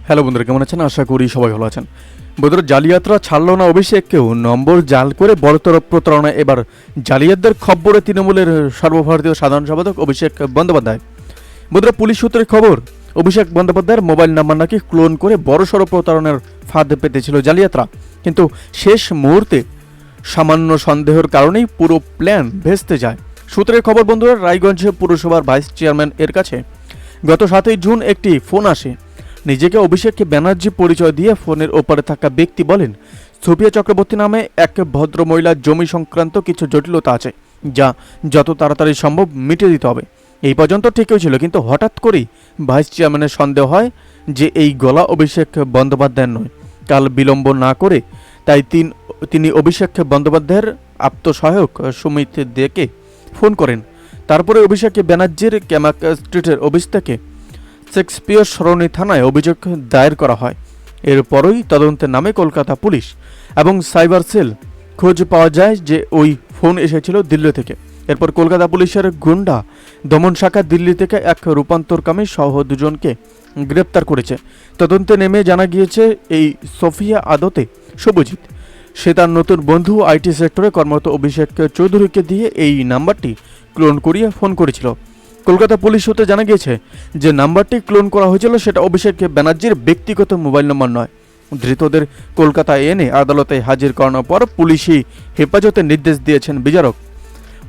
Hello বন্ধুরা, কেমন আছেন? আশা করি সবাই ভালো আছেন। বন্ধুরা, জালিয়াতরা ছাড়লো না অভিষেককেও, নম্বর জাল করে বড়তর প্রতারণা। এবার জালিয়াতদের খপ্পরে তৃণমূলের সর্বভারতীয় সাধারণ সম্পাদক অভিষেক বন্দ্যোপাধ্যায়। বন্ধুরা, পুলিশ সূত্রের খবর, অভিষেক বন্দ্যোপাধ্যায়ের মোবাইল নাম্বার নাকি ক্লোন করে বড়সড় প্রতারণার ফাঁদ পেতেছিল জালিয়াতরা। কিন্তু শেষ মুহূর্তে সামান্য সন্দেহের কারণেই পুরো প্ল্যান ভেস্তে যায়। সূত্রের খবর বন্ধুরা, রায়গঞ্জ পুরসভার ভাইস চেয়ারম্যান এর কাছে গত 7ই জুন একটি ফোন আসে। নিজেকে অভিষেক ব্যানার্জি পরিচয় দিয়ে ফোনের ওপারে থাকা ব্যক্তি বলেন, সুফিয়া চক্রবর্তী নামে এক ভদ্র মহিলার জমি সংক্রান্ত কিছু জটিলতা আছে, যা যত তাড়াতাড়ি সম্ভব মিটে দিতে হবে। এই পর্যন্ত ঠিকই ছিল, কিন্তু হঠাৎ করেই ভাইস চেয়ারম্যানের সন্দেহ হয় যে এই গলা অভিষেক বন্দ্যোপাধ্যায়ের নয়। কাল বিলম্ব না করে তাই তিনি অভিষেক বন্দ্যোপাধ্যায়ের আত্মসহায়ক সুমিত দেকে ফোন করেন। তারপরে অভিষেক ব্যানার্জির ক্যামাক স্ট্রিটের অফিস থেকে শেক্সপিয়র সরণি থানায় অভিযোগ দায়ের করা হয়। এরপরই তদন্তের নামে কলকাতা পুলিশ এবং সাইবার সেল খোঁজ পাওয়া যায় যে ওই ফোন এসেছিল দিল্লি থেকে। এরপর কলকাতা পুলিশের গুন্ডা দমন শাখা দিল্লি থেকে এক রূপান্তরকামী সহ দুজনকে গ্রেপ্তার করেছে। তদন্তে নেমে জানা গিয়েছে এই সোফিয়া আদতে শুভজিৎ। সে তার নতুন বন্ধু আইটি সেক্টরে কর্মরত অভিষেক চৌধুরীকে দিয়ে এই নাম্বারটি ক্লোন করিয়ে ফোন করেছিল। কলকাতা পুলিশ সূত্রে জানা গিয়েছে যে নাম্বারটি ক্লোন করা হয়েছিল সেটা অভিষেক ব্যানার্জির ব্যক্তিগত মোবাইল নম্বর নয়। ধৃতদের কলকাতায় এনে আদালতে হাজির করানোর পর পুলিশি হেফাজতের নির্দেশ দিয়েছেন বিচারক।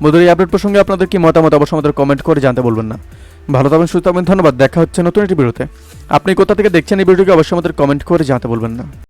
বন্ধুরা, এই আপডেট প্রসঙ্গে আপনাদের কি মতামত অবশ্যই আমাদের কমেন্ট করে জানতে বলবেন না। ভালো থাকবেন, সুস্থ থাকবেন, ধন্যবাদ। দেখা হচ্ছে নতুন একটি ভিডিওতে। আপনি কোথা থেকে দেখছেন এই ভিডিওকে অবশ্যই আমাদের কমেন্ট করে জানতে বলবেন না।